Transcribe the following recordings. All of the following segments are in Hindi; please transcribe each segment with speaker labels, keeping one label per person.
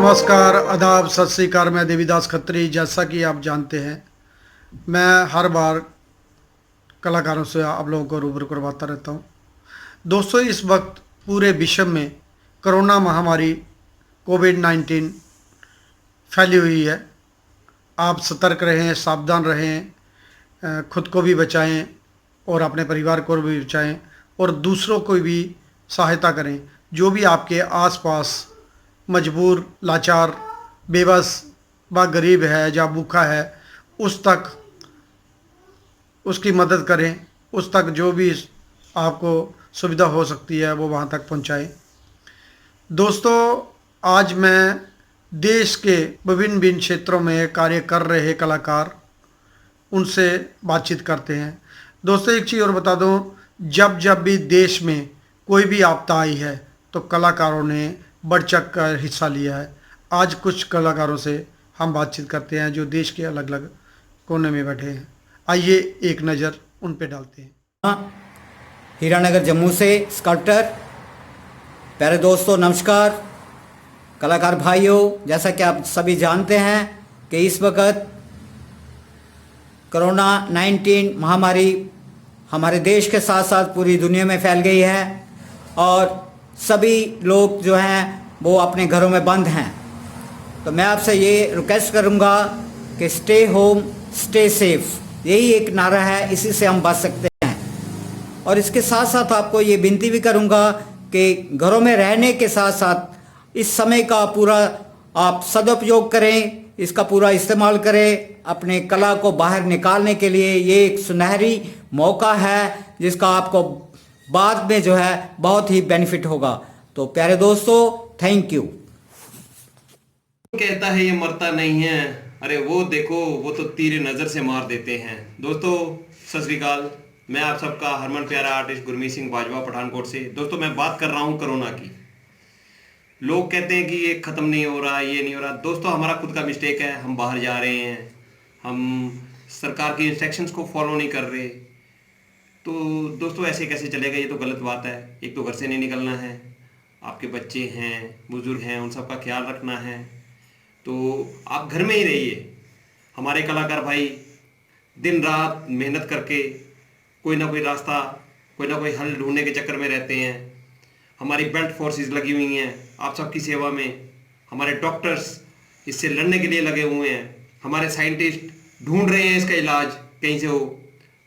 Speaker 1: नमस्कार, आदाब, सत श्री अकाल। मैं देवीदास खत्री। जैसा कि आप जानते हैं, मैं हर बार कलाकारों से आप लोगों को रूबरू करवाता रहता हूं। दोस्तों, इस वक्त पूरे विश्व में कोरोना महामारी कोविड-19 फैली हुई है। आप सतर्क रहें, सावधान रहें, खुद को भी बचाएं और अपने परिवार को भी बचाएं और दूसरों को भी सहायता करें। जो भी आपके आसपास मजबूर, लाचार, बेबस व गरीब है या भूखा है, उस तक उसकी मदद करें। उस तक जो भी आपको सुविधा हो सकती है वो वहाँ तक पहुँचाएं। दोस्तों, आज मैं देश के विभिन्न विभिन्न क्षेत्रों में कार्य कर रहे कलाकार, उनसे बातचीत करते हैं। दोस्तों, एक चीज़ और बता दूं, जब जब भी देश में कोई भी आपदा आई है तो कलाकारों ने बढ़ चढ़ कर हिस्सा लिया है। आज कुछ कलाकारों से हम बातचीत करते हैं जो देश के अलग अलग कोने में बैठे हैं। आइए एक नज़र उन पे डालते हैं।
Speaker 2: हीरानगर जम्मू से स्कल्पटर। प्यारे दोस्तों, नमस्कार। कलाकार भाइयों, जैसा कि आप सभी जानते हैं कि इस वक्त कोरोना 19 महामारी हमारे देश के साथ साथ पूरी दुनिया में फैल गई है और सभी लोग जो हैं वो अपने घरों में बंद हैं। तो मैं आपसे ये रिक्वेस्ट करूँगा कि स्टे होम स्टे सेफ, यही एक नारा है, इसी से हम बच सकते हैं। और इसके साथ साथ आपको ये विनती भी करूँगा कि घरों में रहने के साथ साथ इस समय का पूरा आप सदुपयोग करें, इसका पूरा इस्तेमाल करें। अपने कला को बाहर निकालने के लिए ये एक सुनहरी मौका है जिसका आपको बाद में जो है बहुत ही बेनिफिट होगा। तो प्यारे दोस्तों, थैंक यू।
Speaker 3: कहता है ये मरता नहीं है, अरे वो देखो वो तो तीर नज़र से मार देते हैं। दोस्तों, सत श्री अकाल। मैं आप सबका हरमन प्यारा आर्टिस्ट गुरमीत सिंह बाजवा, पठानकोट से। दोस्तों, मैं बात कर रहा हूँ कोरोना की। लोग कहते हैं कि ये ख़त्म नहीं हो रहा, ये नहीं हो रहा। दोस्तों, हमारा खुद का मिस्टेक है। हम बाहर जा रहे हैं, हम सरकार की इंस्ट्रक्शंस को फॉलो नहीं कर रहे। तो दोस्तों, ऐसे कैसे चलेगा? ये तो गलत बात है। एक तो घर से नहीं निकलना है, आपके बच्चे हैं, बुजुर्ग हैं, उन सब का ख्याल रखना है। तो आप घर में ही रहिए। हमारे कलाकार भाई दिन रात मेहनत करके कोई ना कोई रास्ता, कोई ना कोई हल ढूंढने के चक्कर में रहते हैं। हमारी बेल्ट फोर्सेस लगी हुई हैं आप सबकी सेवा में। हमारे डॉक्टर्स इससे लड़ने के लिए लगे हुए हैं। हमारे साइंटिस्ट ढूंढ रहे हैं इसका इलाज कहीं से हो।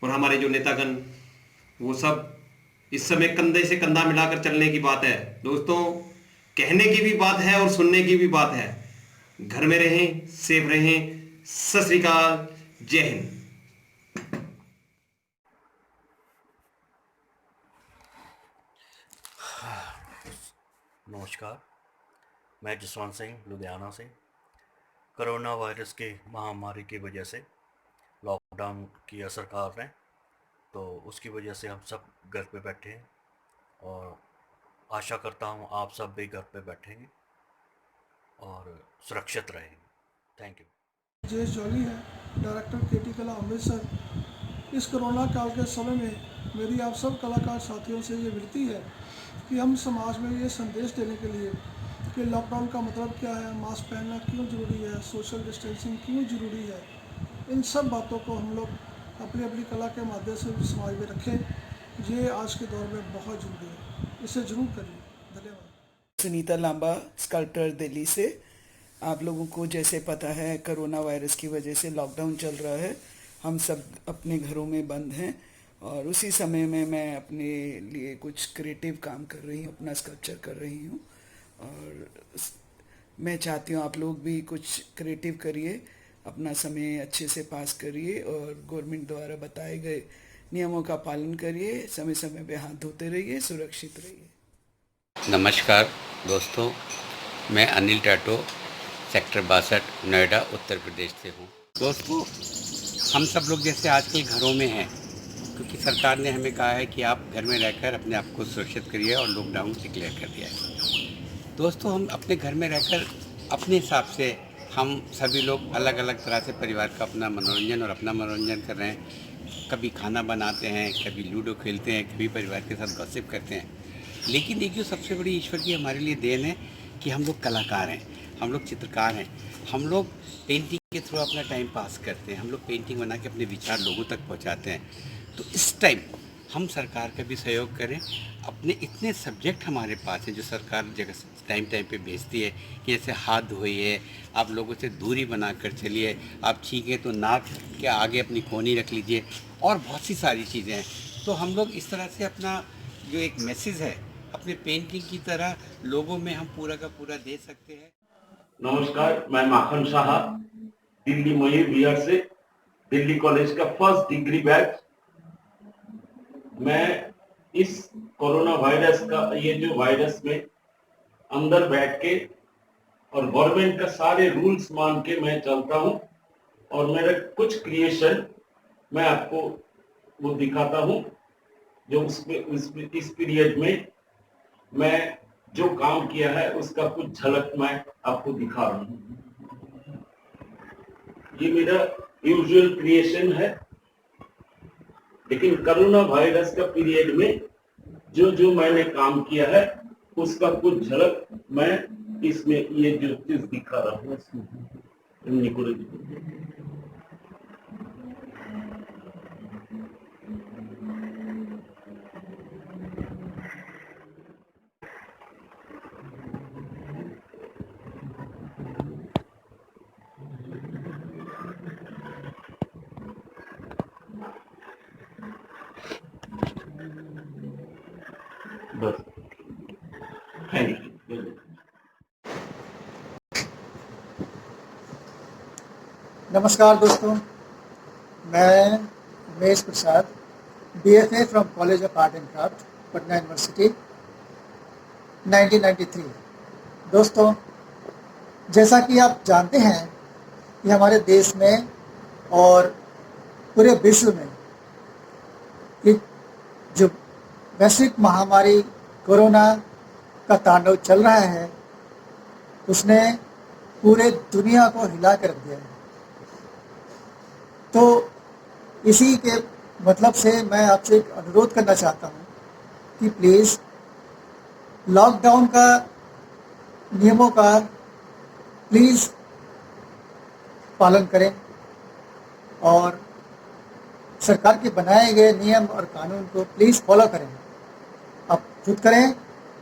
Speaker 3: और हमारे जो नेतागण, वो सब इस समय कंधे से कंधा मिलाकर चलने की बात है। दोस्तों, कहने की भी बात है और सुनने की भी बात है। घर में रहें, सेफ रहें। सत श्री अकाल, जय हिंद।
Speaker 4: नमस्कार, मैं जसवंत सिंह लुधियाना से। कोरोना वायरस की महामारी की वजह से लॉकडाउन किया सरकार ने, तो उसकी वजह से हम सब घर पे बैठे हैं और आशा करता हूँ आप सब भी घर पे बैठेंगे और सुरक्षित रहेंगे। Thank you.
Speaker 5: जयेश जौली है, डायरेक्टर केटी कला अमृतसर। इस कोरोना काल के समय में मेरी आप सब कलाकार साथियों से ये विनती है कि हम समाज में ये संदेश देने के लिए कि लॉकडाउन का मतलब क्या है, मास्क पहनना क्यों ज़रूरी है, सोशल डिस्टेंसिंग क्यों ज़रूरी है, इन सब बातों को हम लोग अपनी अपनी कला के माध्यम से समाज में रखें। ये आज के दौर में बहुत ज़रूरी है, इसे ज़रूर करिए। धन्यवाद।
Speaker 6: सुनीता लांबा, स्कल्पटर, दिल्ली से। आप लोगों को जैसे पता है, कोरोना वायरस की वजह से लॉकडाउन चल रहा है, हम सब अपने घरों में बंद हैं और उसी समय में मैं अपने लिए कुछ क्रिएटिव काम कर रही हूँ, अपना स्कल्पचर कर रही हूँ। और मैं चाहती हूँ आप लोग भी कुछ क्रिएटिव करिए, अपना समय अच्छे से पास करिए और गवर्नमेंट द्वारा बताए गए नियमों का पालन करिए, समय समय पे हाथ धोते रहिए, सुरक्षित रहिए।
Speaker 7: नमस्कार दोस्तों, मैं अनिल टाटो, सेक्टर 62, नोएडा, उत्तर प्रदेश से हूँ। दोस्तों, हम सब लोग जैसे आजकल घरों में हैं, क्योंकि सरकार ने हमें कहा है कि आप घर में रहकर अपने आप को सुरक्षित करिए और लॉकडाउन डिक्लेयर कर दिया है। दोस्तों, हम अपने घर में रहकर अपने हिसाब से हम सभी लोग अलग अलग तरह से परिवार का अपना मनोरंजन और अपना मनोरंजन कर रहे हैं। कभी खाना बनाते हैं, कभी लूडो खेलते हैं, कभी परिवार के साथ गॉसिप करते हैं। लेकिन एक जो सबसे बड़ी ईश्वर की हमारे लिए देन है कि हम लोग कलाकार हैं। हम लोग चित्रकार हैं, हम लोग पेंटिंग के थ्रू अपना टाइम पास करते हैं, हम लोग पेंटिंग बना के अपने विचार लोगों तक पहुंचाते हैं। तो इस टाइम हम सरकार का भी सहयोग करें। अपने इतने सब्जेक्ट हमारे पास हैं जो सरकार जगह टाइम टाइम पे भेजती है कि जैसे हाथ धोइए, आप लोगों से दूरी बना कर चलिए, आप छींकें तो नाक के आगे अपनी कोहनी रख लीजिए, और बहुत सी सारी चीज़ें हैं। तो हम लोग इस तरह से अपना जो एक मैसेज है अपने पेंटिंग की तरह लोगों में हम पूरा का पूरा दे सकते हैं।
Speaker 8: नमस्कार, मैं माखन शाह, दिल्ली मयूर विहार से, दिल्ली कॉलेज का फर्स्ट डिग्री बैच। मैं इस कोरोना वायरस का, ये जो वायरस में अंदर बैठ के और गवर्नमेंट का सारे रूल्स मान के मैं चलता हूँ, और मेरे कुछ क्रिएशन मैं आपको वो दिखाता हूँ जो इस पीरियड में मैं जो काम किया है उसका कुछ झलक मैं आपको दिखा रहा हूँ। ये मेरा यूजुअल क्रिएशन है, लेकिन कोरोना वायरस का पीरियड में जो जो मैंने काम किया है उसका कुछ झलक मैं इसमें ये जो चीज दिखा रहा हूँ बस है नहीं।
Speaker 9: नमस्कार दोस्तों, मैं Umesh Prasad, BFA from college of art and craft, Patna university, 1993। दोस्तों, जैसा कि आप जानते हैं कि हमारे देश में और पूरे विश्व में एक जो वैश्विक महामारी कोरोना का तांडव चल रहा है, उसने पूरे दुनिया को हिला कर रख दिया है। तो इसी के मतलब से मैं आपसे एक अनुरोध करना चाहता हूँ कि प्लीज़ लॉकडाउन का नियमों का प्लीज़ पालन करें और सरकार के बनाए गए नियम और कानून को प्लीज़ फॉलो करें। आप खुद करें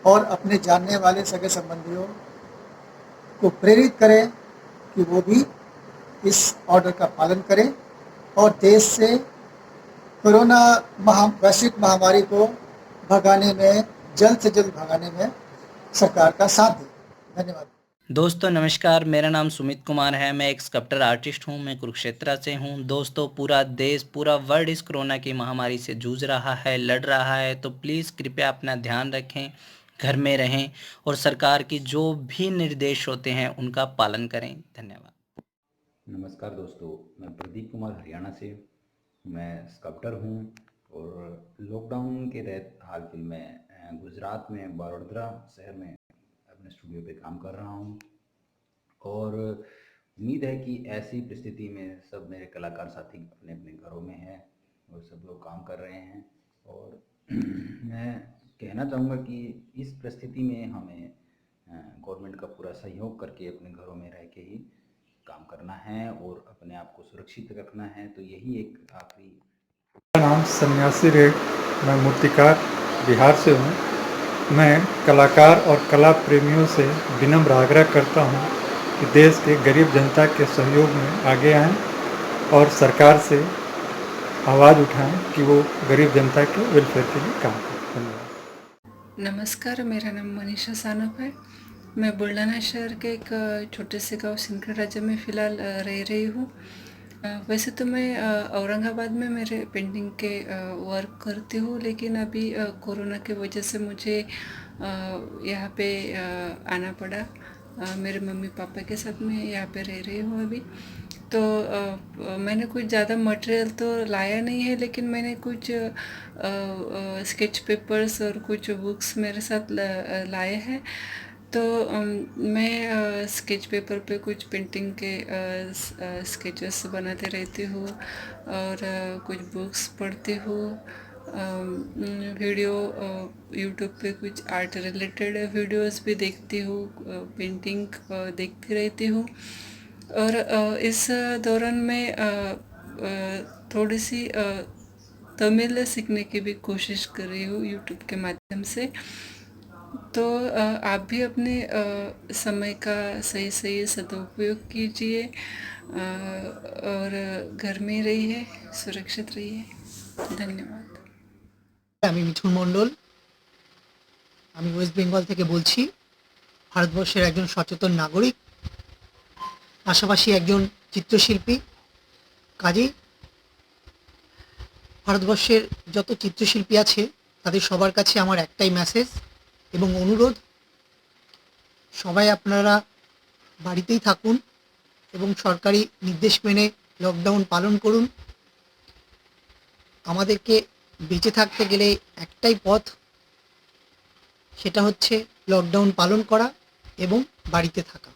Speaker 9: और अपने जानने वाले सगे संबंधियों को प्रेरित करें कि वो भी इस ऑर्डर का पालन करें और देश से कोरोना वैश्विक महामारी को भगाने में, जल्द से जल्द भगाने में सरकार का साथ दें। धन्यवाद।
Speaker 10: दोस्तों नमस्कार, मेरा नाम सुमित कुमार है। मैं एक स्कल्पटर आर्टिस्ट हूं। मैं कुरुक्षेत्र से हूं। दोस्तों, पूरा देश, पूरा वर्ल्ड इस कोरोना की महामारी से जूझ रहा है, लड़ रहा है। तो प्लीज़ कृपया अपना ध्यान रखें, घर में रहें और सरकार की जो भी निर्देश होते हैं उनका पालन करें। धन्यवाद।
Speaker 11: नमस्कार दोस्तों, मैं प्रदीप कुमार हरियाणा से, मैं स्कल्पटर हूं और लॉकडाउन के तहत हाल फिलहाल मैं गुजरात में बड़ोदरा शहर में अपने स्टूडियो पे काम कर रहा हूं और उम्मीद है कि ऐसी परिस्थिति में सब मेरे कलाकार साथी अपने अपने घरों में हैं और सब लोग काम कर रहे हैं। और मैं कहना चाहूँगा कि इस परिस्थिति में हमें गवर्नमेंट का पूरा सहयोग करके अपने घरों में रह के ही काम करना है और अपने आप को सुरक्षित रखना है। तो यही एक आखिरी।
Speaker 12: मेरा नाम सन्यासी रेड, मैं मूर्तिकार बिहार से हूँ। मैं कलाकार और कला प्रेमियों से विनम्र आग्रह करता हूँ कि देश के गरीब जनता के सहयोग में आगे आएं और सरकार से आवाज़ उठाएं कि वो गरीब जनता के वेलफेयर के लिए काम करें। धन्यवाद।
Speaker 13: नमस्कार, मेरा नाम मनीषा सानप है। मैं बुल्ढाना शहर के एक छोटे से गांव सिंदखेड़ राज्य में फ़िलहाल रह रही हूँ। वैसे तो मैं औरंगाबाद में मेरे पेंटिंग के वर्क करती हूँ, लेकिन अभी कोरोना की वजह से मुझे यहाँ पे आना पड़ा। मेरे मम्मी पापा के साथ मैं यहाँ पे रह रही हूँ अभी। तो मैंने कुछ ज़्यादा मटेरियल तो लाया नहीं है, लेकिन मैंने कुछ स्केच पेपर्स और कुछ बुक्स मेरे साथ लाए हैं। तो मैं स्केच पेपर पे कुछ पेंटिंग के स्केचेस बनाते रहती हूँ और कुछ बुक्स पढ़ती हूँ वीडियो यूट्यूब पे कुछ आर्ट रिलेटेड वीडियोस भी देखती हूँ, पेंटिंग देखती रहती हूँ। और इस दौरान मैं थोड़ी सी तमिल सीखने की भी कोशिश कर रही हूँ यूट्यूब के माध्यम से। तो आप भी अपने समय का सही सही सदुपयोग कीजिए और घर में रहिए, सुरक्षित रहिए। धन्यवाद।
Speaker 9: আমি মিঠুন মণ্ডল, আমি ওয়েস্ট বেঙ্গল থেকে বলছি। ভারতবর্ষের একজন সচেতন নাগরিক, পাশাপাশি একজন চিত্রশিল্পী। কাজেই ভারতবর্ষের যত চিত্রশিল্পী আছে তাদের সবার কাছে আমার একটাই মেসেজ এবং অনুরোধ, সবাই আপনারা বাড়িতেই থাকুন এবং সরকারি নির্দেশ মেনে লকডাউন পালন করুন। আমাদেরকে বেঁচে থাকতে গেলে একটাই পথ, সেটা হচ্ছে লকডাউন পালন করা এবং বাড়িতে থাকা।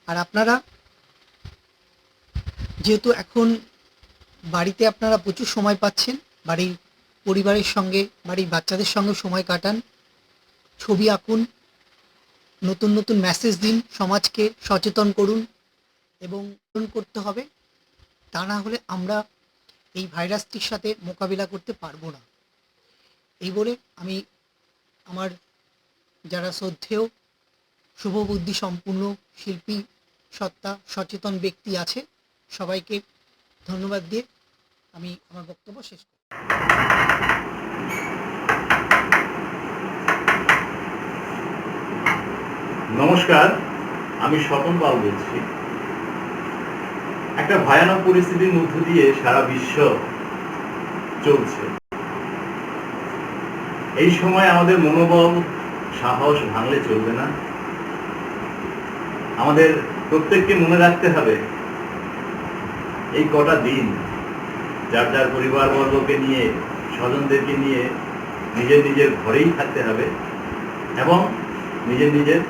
Speaker 9: আর আপনারা যেহেতু এখন বাড়িতে আপনারা প্রচুর সময় পাচ্ছেন, বাড়ির পরিবারের সঙ্গে, বাড়ির বাচ্চাদের সঙ্গে সময় কাটান, ছবি আঁকুন, নতুন নতুন মেসেজ দিন, সমাজকে সচেতন করুন এবং করতে হবে। তা না হলে আমরা এই ভাইরাসটির সাথে মোকাবিলা করতে পারবো না। এই বলে আমি আমার যারা শ্রদ্ধেয় শুভবুদ্ধি সম্পূর্ণ শিল্পী সত্তা সচেতন ব্যক্তি আছে সবাইকে ধন্যবাদ দিয়ে আমি আমার বক্তব্য শেষ করি।
Speaker 8: নমস্কার, আমি স্বপন পাল বলছি। একটা ভয়ানক পরিস্থিতির মধ্য দিয়ে সারা বিশ্ব চলছে। এই সময় আমাদের মনোবল সাহস ভাঙলে চলবে না। আমাদের প্রত্যেককে মনে রাখতে হবে এই কটা দিন যার যার পরিবারবর্গকে নিয়ে, স্বজনদেরকে নিয়ে নিজের নিজের ঘরেই থাকতে হবে এবং নিজের নিজের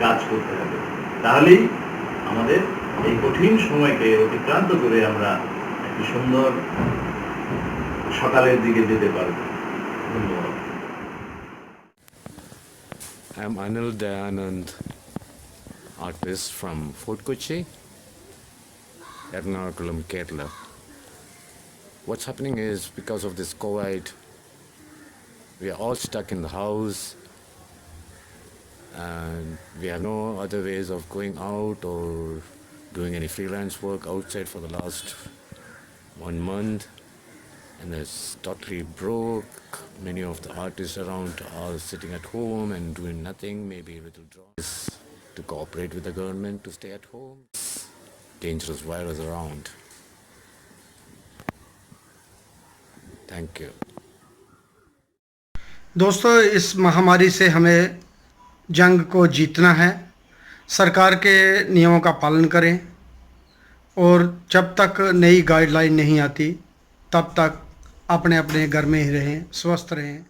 Speaker 8: কাজ করতে হবে। তাহলেই আমাদের এই কঠিন সময়কে অতিক্রান্ত করে আমরা একটি সুন্দর সকালের দিকে যেতে পারব। ধন্যবাদ।
Speaker 14: I'm Anil Dayanand, artist from Fort Kochi, Ernakulam, Kerala. What's happening is, because of this COVID, we are all stuck in the house and we have no other ways of going out or doing any freelance work outside for the last 1 month, and it's totally broke. Many of the artists around are sitting at home and doing nothing, maybe withdrawing to cooperate with the government to stay at home. Dangerous virus around. Thank you.
Speaker 1: दोस्तों, इस महामारी से हमें जंग को जीतना है। सरकार के नियमों का पालन करें और जब तक नई गाइडलाइन नहीं आती तब तक अपने अपने घर में ही रहें, स्वस्थ रहें।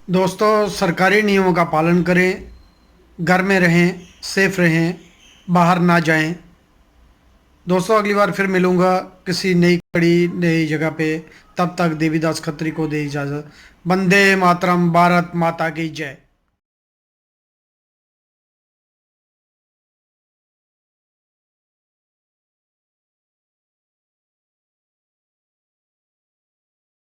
Speaker 1: दोस्तों, सरकारी नियमों का पालन करें, घर में रहें, सेफ रहें, बाहर ना जाएं। दोस्तों, अगली बार फिर मिलूँगा किसी नई कड़ी नई जगह पे। तब तक देवीदास खत्री को दे इजाज़त। वंदे मातरम। भारत माता की जय।